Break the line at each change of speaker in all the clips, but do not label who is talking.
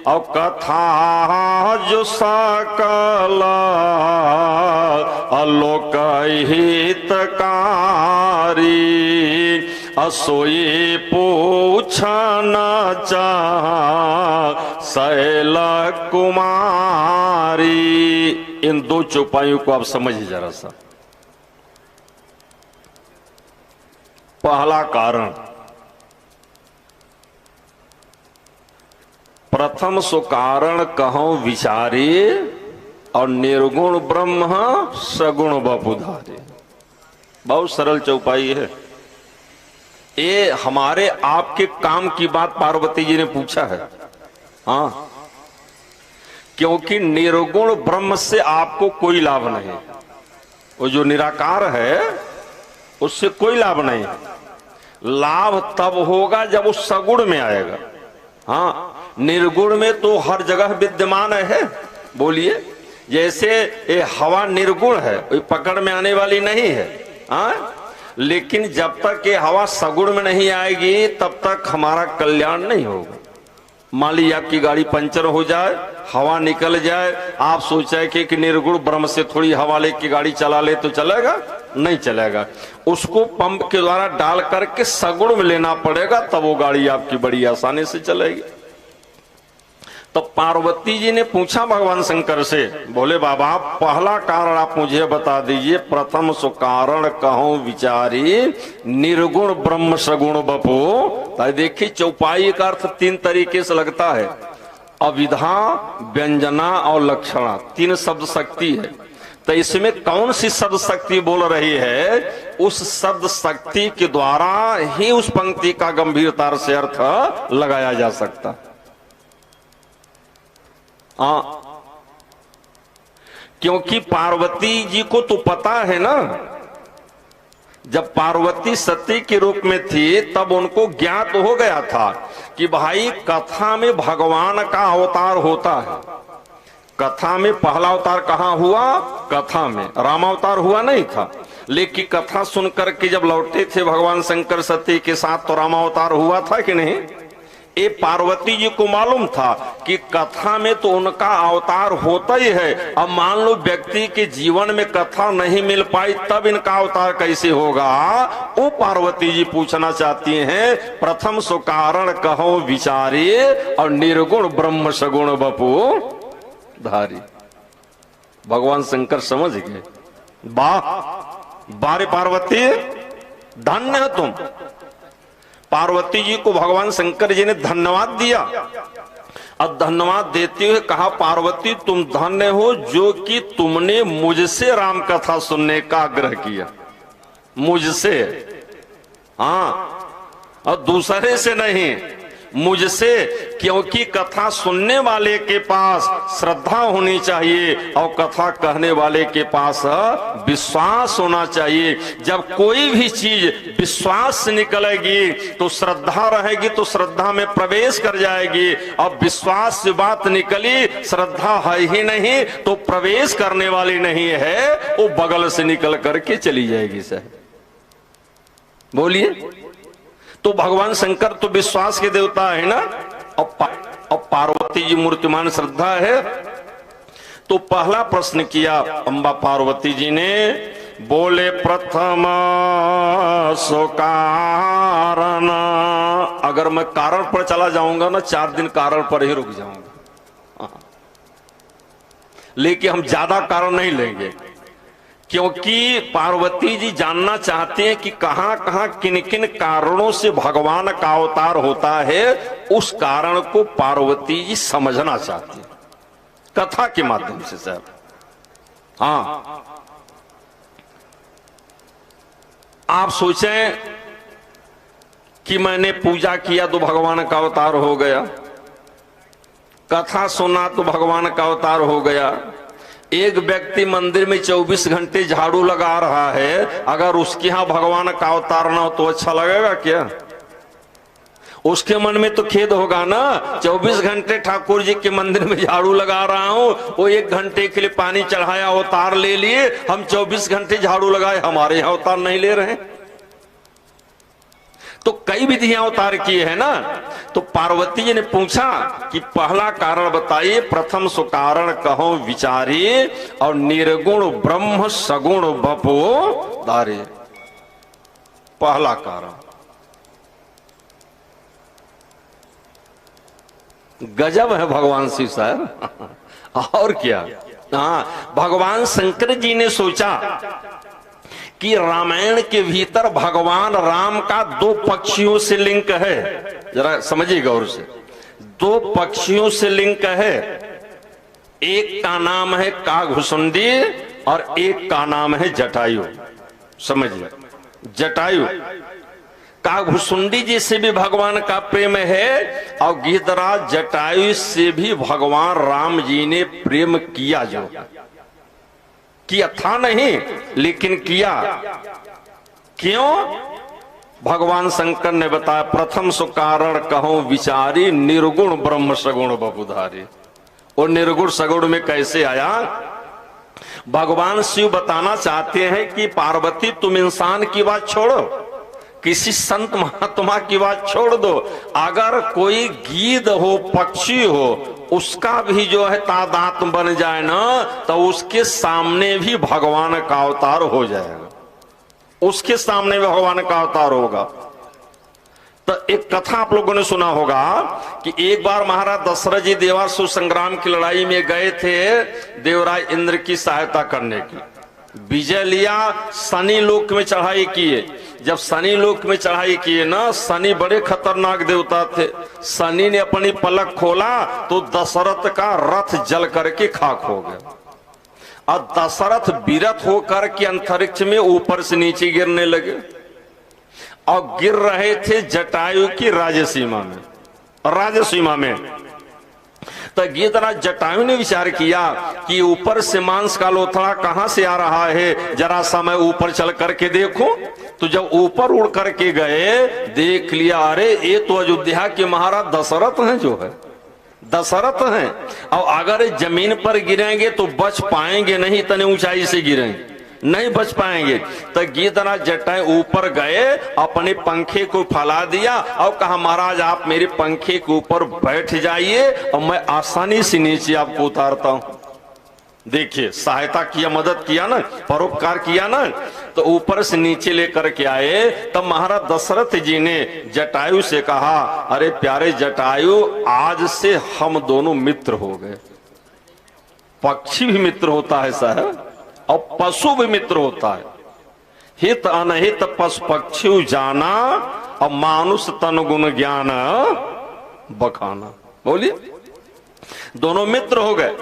और कथा जो सकल अलोक हितकारी असोई पूछना चाह शैल कुमारी। इन दो चौपाइयों को आप समझिए जरा सा। पहला कारण, प्रथम सो कारण कहूं विचारे और निर्गुण ब्रह्म सगुण बपुधारे। बहुत सरल चौपाई है। ये हमारे आपके काम की बात पार्वती जी ने पूछा है। हाँ, क्योंकि निर्गुण ब्रह्म से आपको कोई लाभ नहीं। वो जो निराकार है उससे कोई लाभ नहीं। लाभ तब होगा जब वो सगुण में आएगा। हाँ, निर्गुण में तो हर जगह विद्यमान है। बोलिए, जैसे ये हवा निर्गुण है, कोई पकड़ में आने वाली नहीं है। हाँ, लेकिन जब तक ये हवा सगुण में नहीं आएगी तब तक हमारा कल्याण नहीं होगा। मान लीजिए आपकी गाड़ी पंचर हो जाए, हवा निकल जाए, आप सोचे कि निर्गुण ब्रह्म से थोड़ी हवा लेके गाड़ी चला ले तो चलेगा? नहीं चलेगा। उसको पंप के द्वारा डाल करके सगुण में लेना पड़ेगा, तब वो गाड़ी आपकी बड़ी आसानी से चलेगी। तो पार्वती जी ने पूछा भगवान शंकर से, बोले बाबा पहला कारण आप मुझे बता दीजिए। प्रथम सो कारण कहूं विचारी निर्गुण ब्रह्म सगुण बपो। देखिए चौपाई का अर्थ तीन तरीके से लगता है। अविधा, व्यंजना और लक्षणा, तीन शब्द शक्ति है। तो इसमें कौन सी शब्द शक्ति बोल रही है? उस शब्द शक्ति के द्वारा ही उस पंक्ति का गंभीरता से अर्थ लगाया जा सकता। क्योंकि पार्वती जी को तो पता है ना, जब पार्वती सती के रूप में थी तब उनको ज्ञात हो गया था कि भाई कथा में भगवान का अवतार होता है। कथा में पहला अवतार कहाँ हुआ? कथा में। रामावतार हुआ नहीं था, लेकिन कथा सुनकर के जब लौटे थे भगवान शंकर सती के साथ तो रामावतार हुआ था कि नहीं? ये पार्वती जी को मालूम था कि कथा में तो उनका अवतार होता ही है। अब मान लो व्यक्ति के जीवन में कथा नहीं मिल पाई तब इनका अवतार कैसे होगा? वो पार्वती जी पूछना चाहती हैं। प्रथम सो कारण कहो विचारे और निर्गुण ब्रह्म सगुण बपू धारी। भगवान शंकर समझ गए। वाह बारे पार्वती, धन्य है तुम। पार्वती जी को भगवान शंकर जी ने धन्यवाद दिया और धन्यवाद देते हुए कहा, पार्वती तुम धन्य हो जो कि तुमने मुझसे राम कथा सुनने का आग्रह किया। मुझसे, हाँ, और दूसरे से नहीं, मुझसे। क्योंकि कथा सुनने वाले के पास श्रद्धा होनी चाहिए और कथा कहने वाले के पास विश्वास होना चाहिए। जब कोई भी चीज विश्वास से निकलेगी तो श्रद्धा रहेगी, तो श्रद्धा में प्रवेश कर जाएगी। और विश्वास से बात निकली, श्रद्धा है ही नहीं तो प्रवेश करने वाली नहीं है, वो बगल से निकल करके चली जाएगी। सर बोलिए, तो भगवान शंकर तो विश्वास के देवता है ना, और पार्वती जी मूर्तिमान श्रद्धा है। तो पहला प्रश्न किया अम्बा पार्वती जी ने, बोले प्रथम सो कारण। अगर मैं कारण पर चला जाऊंगा ना 4 दिन कारण पर ही रुक जाऊंगा, लेकिन हम ज्यादा कारण नहीं लेंगे। क्योंकि पार्वती जी जानना चाहते हैं कि कहां कहां किन किन कारणों से भगवान का अवतार होता है। उस कारण को पार्वती जी समझना चाहती हैं कथा के माध्यम से। सर हाँ, आप सोचें कि मैंने पूजा किया तो भगवान का अवतार हो गया, कथा सुना तो भगवान का अवतार हो गया। एक व्यक्ति मंदिर में 24 घंटे झाड़ू लगा रहा है, अगर उसके यहां भगवान का अवतार ना हो तो अच्छा लगेगा क्या? उसके मन में तो खेद होगा ना। 24 घंटे ठाकुर जी के मंदिर में झाड़ू लगा रहा हूं, वो 1 घंटे के लिए पानी चढ़ाया, अवतार ले लिए, हम 24 घंटे झाड़ू लगाए, हमारे यहां अवतार नहीं ले रहे। तो कई विधियां अवतार किए हैं ना। तो पार्वती जी ने पूछा कि पहला कारण बताइए, प्रथम सो कारण कहो विचारिए, और निर्गुण ब्रह्म सगुण बपो धारे। पहला कारण गजब है भगवान शिव साहब। और क्या, हाँ, भगवान शंकर जी ने सोचा कि रामायण के भीतर भगवान राम का दो पक्षियों से लिंक है। जरा समझिए गौर से, दो पक्षियों से लिंक है। एक का नाम है काघुसुंडी और एक का नाम है जटायु। समझिए, जटायु काघुसुंडी जी से भी भगवान का प्रेम है, और गिद्धराज जटायु से भी भगवान राम जी ने प्रेम किया। जो किया था नहीं, लेकिन किया। क्यों? भगवान शंकर ने बताया, प्रथम सो कारण कहो विचारी, निर्गुण ब्रह्म सगुण बपुधारी। और निर्गुण सगुण में कैसे आया? भगवान शिव बताना चाहते हैं कि पार्वती तुम इंसान की बात छोड़ो, किसी संत महात्मा की बात छोड़ दो, अगर कोई गीध हो, पक्षी हो, उसका भी जो है तादात्म बन जाए ना, तो उसके सामने भी भगवान का अवतार हो जाएगा। उसके सामने भी भगवान का अवतार होगा। तो एक कथा आप लोगों ने सुना होगा कि एक बार महाराज दशरथ जी देवासुर संग्राम की लड़ाई में गए थे देवराज इंद्र की सहायता करने की। विजय लिया, शनि लोक में चढ़ाई किए। जब शनि लोक में चढ़ाई किए ना, शनि बड़े खतरनाक देवता थे। शनि ने अपनी पलक खोला तो दशरथ का रथ जल करके खाक हो गया, और दशरथ विरत होकर के अंतरिक्ष में ऊपर से नीचे गिरने लगे, और गिर रहे थे जटायु की राजसीमा में। राजसीमा में तो गिद्धराज जटायु ने विचार किया कि ऊपर से मांस का लोथड़ा कहां से आ रहा है, जरा सा मैं ऊपर चल करके देखूं। तो जब ऊपर उड़ करके गए, देख लिया, अरे ये तो अयोध्या के महाराज दशरथ हैं, जो है दशरथ हैं। और अगर जमीन पर गिरेंगे तो बच पाएंगे नहीं, इतने ऊंचाई से गिरेंगे, नहीं बच पाएंगे। तो गिद्धराज जटायु ऊपर गए, अपने पंखे को फैला दिया और कहा, महाराज आप मेरे पंखे के ऊपर बैठ जाइए और मैं आसानी से नीचे आपको उतारता हूं। देखिए, सहायता किया, मदद किया ना, परोपकार किया ना। तो ऊपर से नीचे लेकर के आए। तब महाराज दशरथ जी ने जटायु से कहा, अरे प्यारे जटायु, आज से हम दोनों मित्र हो गए। पक्षी भी मित्र होता है साहब, और पशु भी मित्र होता है। हित अनहित पशु पक्षी जाना, और मानुष तन गुण ज्ञान बखाना। बोलिए, दोनों मित्र हो गए।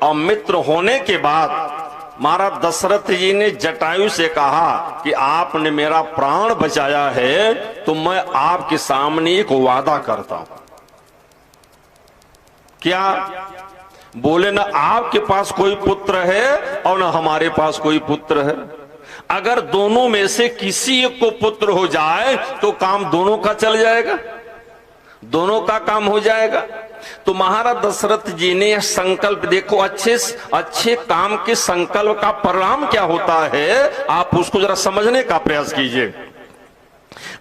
और मित्र होने के बाद महाराज दशरथ जी ने जटायु से कहा कि आपने मेरा प्राण बचाया है, तो मैं आपके सामने एक वादा करता हूं। क्या? बोले, ना आपके पास कोई पुत्र है और ना हमारे पास कोई पुत्र है। अगर दोनों में से किसी एक को पुत्र हो जाए तो काम दोनों का चल जाएगा, दोनों का काम हो जाएगा। तो महाराज दशरथ जी ने संकल्प, देखो अच्छे काम के संकल्प का परिणाम क्या होता है, आप उसको जरा समझने का प्रयास कीजिए।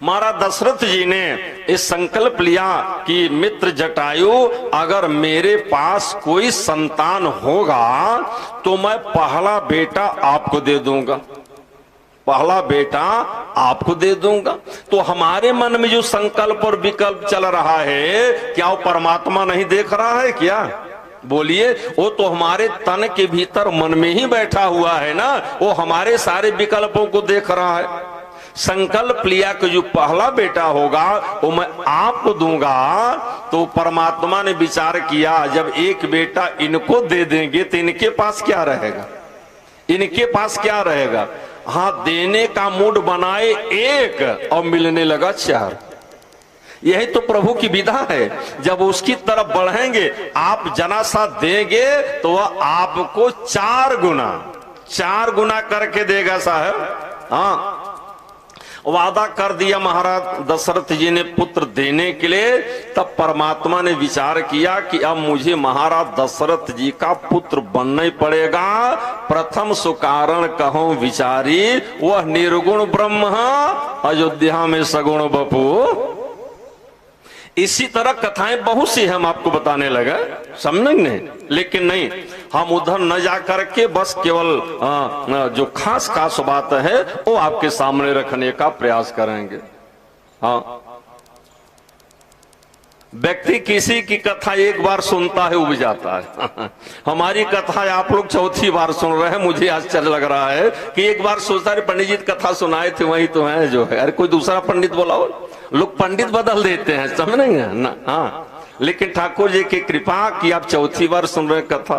महाराज दशरथ जी ने इस संकल्प लिया कि मित्र जटायु, अगर मेरे पास कोई संतान होगा तो मैं पहला बेटा आपको दे दूंगा, पहला बेटा आपको दे दूंगा। तो हमारे मन में जो संकल्प और विकल्प चल रहा है, क्या वो परमात्मा नहीं देख रहा है क्या? बोलिए, वो तो हमारे तन के भीतर मन में ही बैठा हुआ है ना, वो हमारे सारे विकल्पों को देख रहा है। संकल्प लिया कि जो पहला बेटा होगा वो मैं आपको दूंगा। तो परमात्मा ने विचार किया, जब एक बेटा इनको दे देंगे तो इनके पास क्या रहेगा, इनके पास क्या रहेगा। हाँ, देने का मूड बनाए एक और मिलने लगा चार। यही तो प्रभु की विधा है। जब उसकी तरफ बढ़ेंगे, आप जना सा देंगे तो वह आपको चार गुना करके देगा साहब। हाँ, वादा कर दिया महाराज दशरथ जी ने पुत्र देने के लिए। तब परमात्मा ने विचार किया कि अब मुझे महाराज दशरथ जी का पुत्र बनना ही पड़ेगा। प्रथम सुकारण कहो विचारी, वह निर्गुण ब्रह्म अयोध्या में सगुण बपू। इसी तरह कथाएं बहुत सी हम आपको बताने लगे, समझेंगे, लेकिन नहीं, हम उधर न जा करके बस केवल जो खास खास बात है वो आपके सामने रखने का प्रयास करेंगे। हाँ, व्यक्ति किसी की कथा एक बार सुनता है उब जाता है। हमारी कथा आप लोग चौथी बार सुन रहे हैं। मुझे आश्चर्य लग रहा है कि एक बार सोचता है पंडित जी कथा सुनाए थे वही तो है जो है। अरे कोई दूसरा पंडित बोलाओ, लोग पंडित बदल देते हैं, समझेंगे ना। हाँ, लेकिन ठाकुर जी की कृपा कि आप चौथी बार सुन रहे कथा,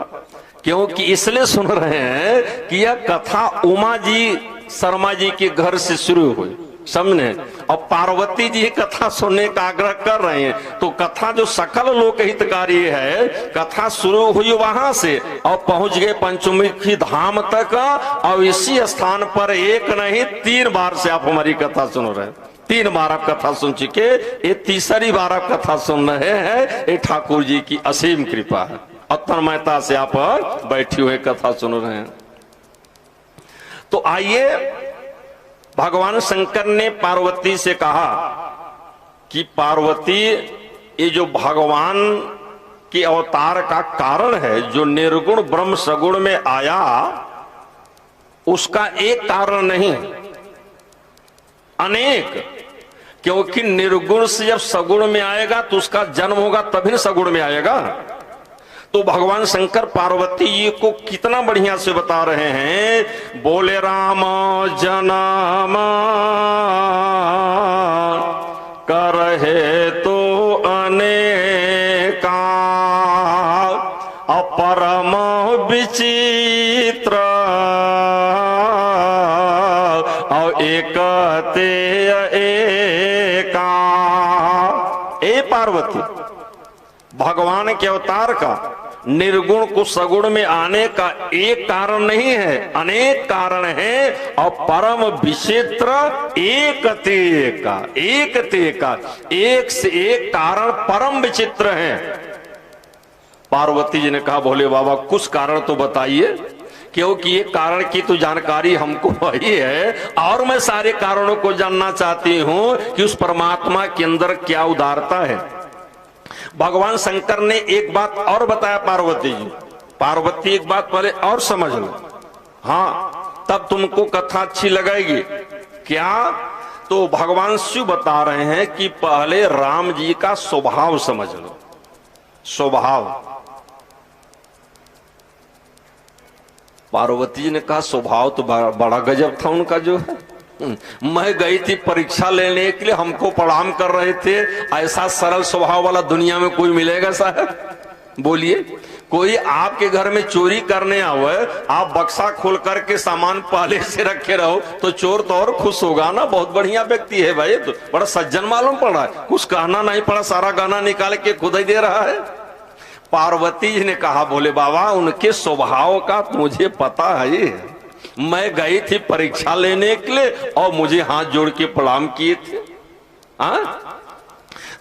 क्योंकि इसलिए सुन रहे हैं कि यह कथा उमा जी शर्मा जी के घर से शुरू हुई, समझे, और पार्वती जी कथा सुनने का आग्रह कर रहे हैं। तो कथा जो सकल लोक हितकारी है, कथा शुरू हुई वहां से और पहुंच गए पंचमुखी धाम तक। और इसी स्थान पर एक नहीं 3 बार से आप हमारी कथा सुन रहे हैं। 3 बार आप कथा सुन चुके, ये तीसरी बार आप कथा सुन रहे हैं। ये ठाकुर जी की असीम कृपा है, अतन्मयता से आप बैठे हुए कथा सुन रहे हैं। तो आइए, भगवान शंकर ने पार्वती से कहा कि पार्वती, ये जो भगवान के अवतार का कारण है, जो निर्गुण ब्रह्म सगुण में आया, उसका एक कारण नहीं, अनेक। क्योंकि निर्गुण से जब सगुण में आएगा तो उसका जन्म होगा, तभी सगुण में आएगा। तो भगवान शंकर पार्वती जी को कितना बढ़िया से बता रहे हैं। बोले राम जन्म करहे तो अनेका, अपरम विचित्र और एकते एका। ए पार्वती, भगवान के अवतार का निर्गुण को सगुण में आने का एक कारण नहीं है, अनेक कारण है। और परम विचित्र एकते का, एकते का, एक से एक कारण परम विचित्र है। पार्वती जी ने कहा भोले बाबा कुछ कारण तो बताइए, क्योंकि ये कारण की तो जानकारी हमको वही है, और मैं सारे कारणों को जानना चाहती हूं कि उस परमात्मा के अंदर क्या उदारता है। भगवान शंकर ने एक बात और बताया पार्वती जी। पार्वती एक बात पहले और समझ लो, हाँ, तब तुमको कथा अच्छी लगेगी। क्या? तो भगवान शिव बता रहे हैं कि पहले राम जी का स्वभाव समझ लो। स्वभाव, पार्वती जी ने कहा स्वभाव तो बड़ा गजब था उनका जो है। मैं गई थी परीक्षा लेने के लिए, हमको प्रणाम कर रहे थे। ऐसा सरल स्वभाव वाला दुनिया में कोई मिलेगा साहब? बोलिए, कोई आपके घर में चोरी करने आवे, आप बक्सा खोल करके सामान पहले से रखे रहो तो चोर तो और खुश होगा ना। बहुत बढ़िया व्यक्ति है भाई, तो बड़ा सज्जन मालूम पड़ा है, कुछ कहना नहीं पड़ा, सारा गाना निकाल के खुद ही दे रहा है। पार्वती जी ने कहा भोले बाबा उनके स्वभाव का मुझे पता है, मैं गई थी परीक्षा लेने के लिए और मुझे हाथ जोड़ के प्रणाम किए थे।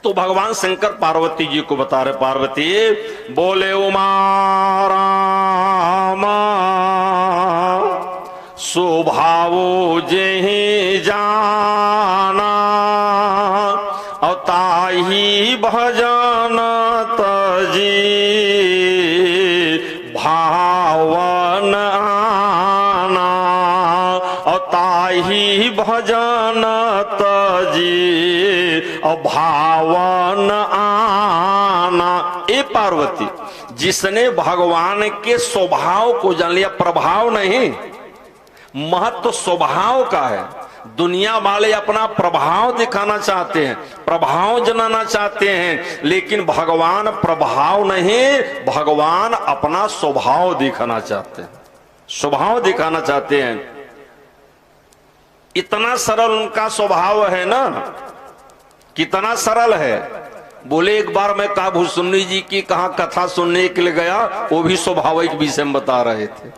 तो भगवान शंकर पार्वती जी को बता रहे, पार्वती बोले उमा रामा स्वभाव जेहि जाना, अवताही भजन तजी भावन आना, अवताही भजन तजी भावन आना। ए पार्वती, जिसने भगवान के स्वभाव को जान लिया, प्रभाव नहीं, महत्व स्वभाव का है। दुनिया वाले अपना प्रभाव दिखाना चाहते हैं, प्रभाव जनाना चाहते हैं, लेकिन भगवान प्रभाव नहीं, भगवान अपना स्वभाव दिखाना चाहते हैं, स्वभाव दिखाना चाहते हैं। इतना सरल उनका स्वभाव है ना, कितना सरल है। बोले एक बार मैं काबू सुन्नी जी की कहा कथा सुनने के लिए गया, वो भी स्वाभाविक विषय में बता रहे थे।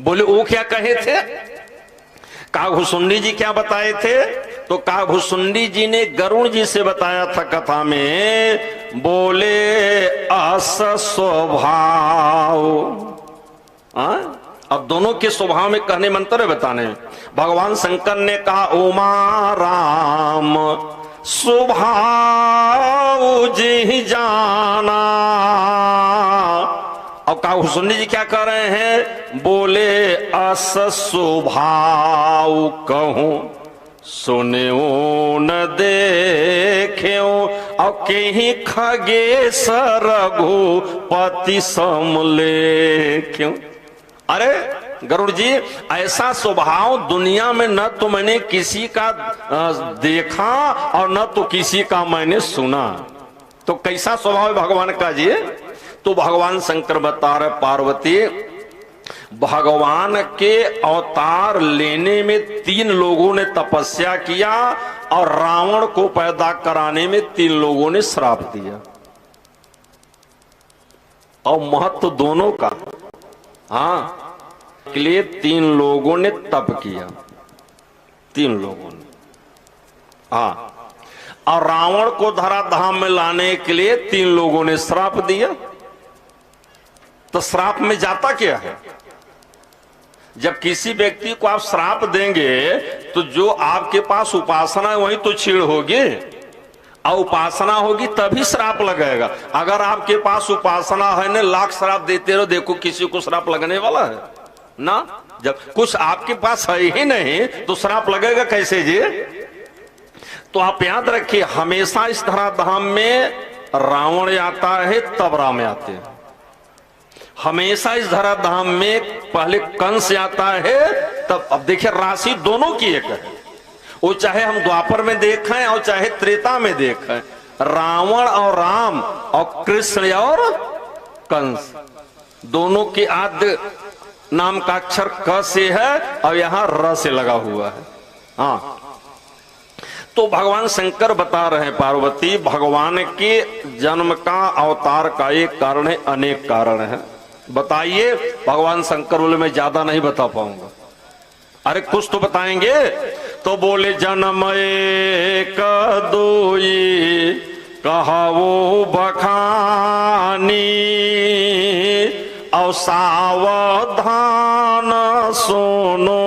बोले वो क्या कहे थे? काबू सुन्नी जी क्या बताए थे तो काभुसुंडी जी ने गरुड़ जी से बताया था कथा में, बोले अस स्वभाव। अब दोनों के स्वभाव में कहने मंत्र बताने, भगवान शंकर ने कहा उमा राम स्वभाव जी जाना। अब काभुसुंडी जी क्या कर रहे हैं, बोले अस स्वभाव कहूं सुने न देख्यो, और कहीं खगेश रघुपति समले क्यों। अरे गरुड़ जी, ऐसा स्वभाव दुनिया में न तो मैंने किसी का देखा और न तो किसी का मैंने सुना। तो कैसा स्वभाव है भगवान का जी? तो भगवान शंकर बता रहे, पार्वती भगवान के अवतार लेने में 3 लोगों ने तपस्या किया और रावण को पैदा कराने में 3 लोगों ने श्राप दिया। और महत्व दोनों का, हाँ, के लिए 3 लोगों ने तप किया, 3 लोगों ने, हाँ, और रावण को धराधाम में लाने के लिए 3 लोगों ने श्राप दिया। तो श्राप में जाता क्या है? जब किसी व्यक्ति को आप श्राप देंगे तो जो आपके पास उपासना है वही तो छीड़ होगी, और उपासना होगी तभी श्राप लगेगा। अगर आपके पास उपासना है ने लाख श्राप देते रहो, देखो किसी को श्राप लगने वाला है ना। जब कुछ आपके पास है ही नहीं तो श्राप लगेगा कैसे जी? तो आप याद रखिए, हमेशा इस धराधाम में रावण आता है तब राम आते हैं। हमेशा इस धराधाम में पहले कंस आता है तब। अब देखिए राशि दोनों की एक है, वो चाहे हम द्वापर में देखें और चाहे त्रेता में देखें, रावण और राम और कृष्ण और कंस, दोनों के आद्य नाम का अक्षर क से है और यहां र से लगा हुआ है। हाँ, तो भगवान शंकर बता रहे हैं पार्वती, भगवान के जन्म का अवतार का एक कारण है, अनेक कारण है। बताइए। भगवान शंकर बोले मैं ज्यादा नहीं बता पाऊंगा। अरे कुछ तो बताएंगे। तो बोले जन्म एक दोई कहावो बखानी, और सावधान सुनो।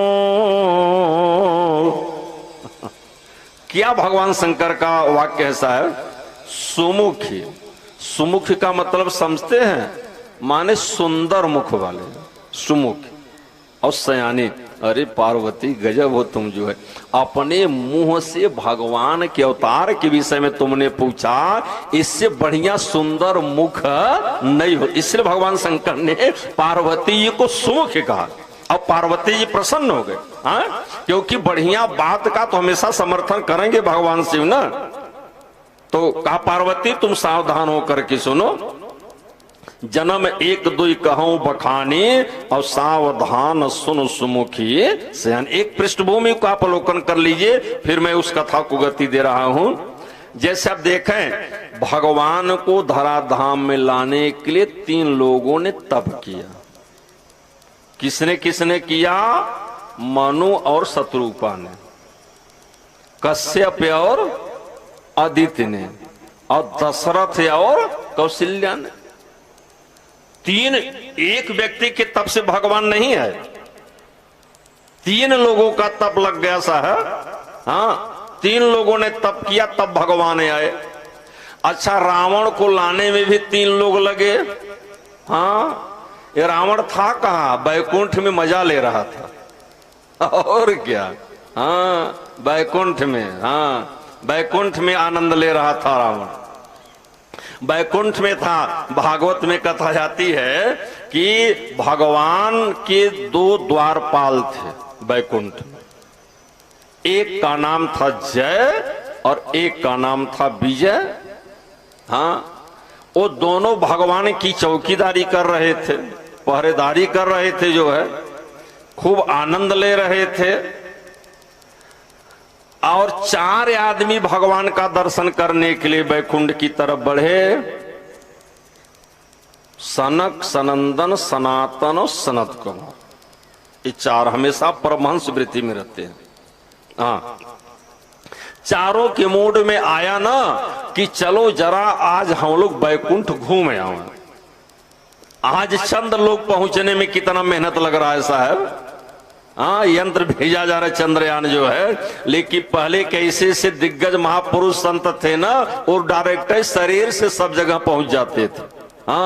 क्या भगवान शंकर का वाक्य ऐसा है? सुमुखी। सुमुखी का मतलब समझते हैं? माने सुंदर मुख वाले, सुमुख और सयानी। अरे पार्वती गजब हो तुम, जो है अपने मुंह से भगवान के अवतार के विषय में तुमने पूछा, इससे बढ़िया सुंदर मुख नहीं हो। इसलिए भगवान शंकर ने पार्वती जी को सुमुख कहा और पार्वती जी प्रसन्न हो गए। हाँ, क्योंकि बढ़िया बात का तो हमेशा समर्थन करेंगे भगवान शिव ना। तो कहा पार्वती तुम सावधान होकर के सुनो, जन्म एक दुई कहूं बखानी, और सावधान सुन सुमुखी सयान। एक पृष्ठभूमि को आप अवलोकन कर लीजिए, फिर मैं उस कथा को गति दे रहा हूं। जैसे आप देखें, भगवान को धराधाम में लाने के लिए 3 लोगों ने तप किया। किसने किसने किया? मनु और शत्रुपा ने, कश्यप और अदिति ने, और दशरथ और कौशल्या ने। 3 एक व्यक्ति के तप से भगवान नहीं है, 3 लोगों का तप लग गया सा है। हाँ, 3 लोगों ने तप किया तब भगवान आए। अच्छा, रावण को लाने में भी 3 लोग लगे। हाँ, ये रावण था कहाँ? बैकुंठ में मजा ले रहा था, और क्या। हाँ, बैकुंठ में, हाँ बैकुंठ में आनंद ले रहा था रावण, बैकुंठ में था। भागवत में कथा जाती है कि भगवान के 2 द्वारपाल थे बैकुंठ में, एक का नाम था जय और एक का नाम था विजय। हाँ, वो दोनों भगवान की चौकीदारी कर रहे थे, पहरेदारी कर रहे थे, जो है खूब आनंद ले रहे थे। और 4 आदमी भगवान का दर्शन करने के लिए वैकुंठ की तरफ बढ़े। सनक, सनंदन, सनातन और सनत कुमार, ये 4 हमेशा परमहंस वृत्ति में रहते हैं। हाँ, चारों के मूड में आया ना कि चलो जरा आज हम लोग बैकुंठ घूम आए। आज चंद्र लोग पहुंचने में कितना मेहनत लग रहा है साहब। हाँ, यंत्र भेजा जा रहा है चंद्रयान जो है, लेकिन पहले कैसे से दिग्गज महापुरुष संत थे ना, और डायरेक्ट शरीर से सब जगह पहुंच जाते थे। हाँ।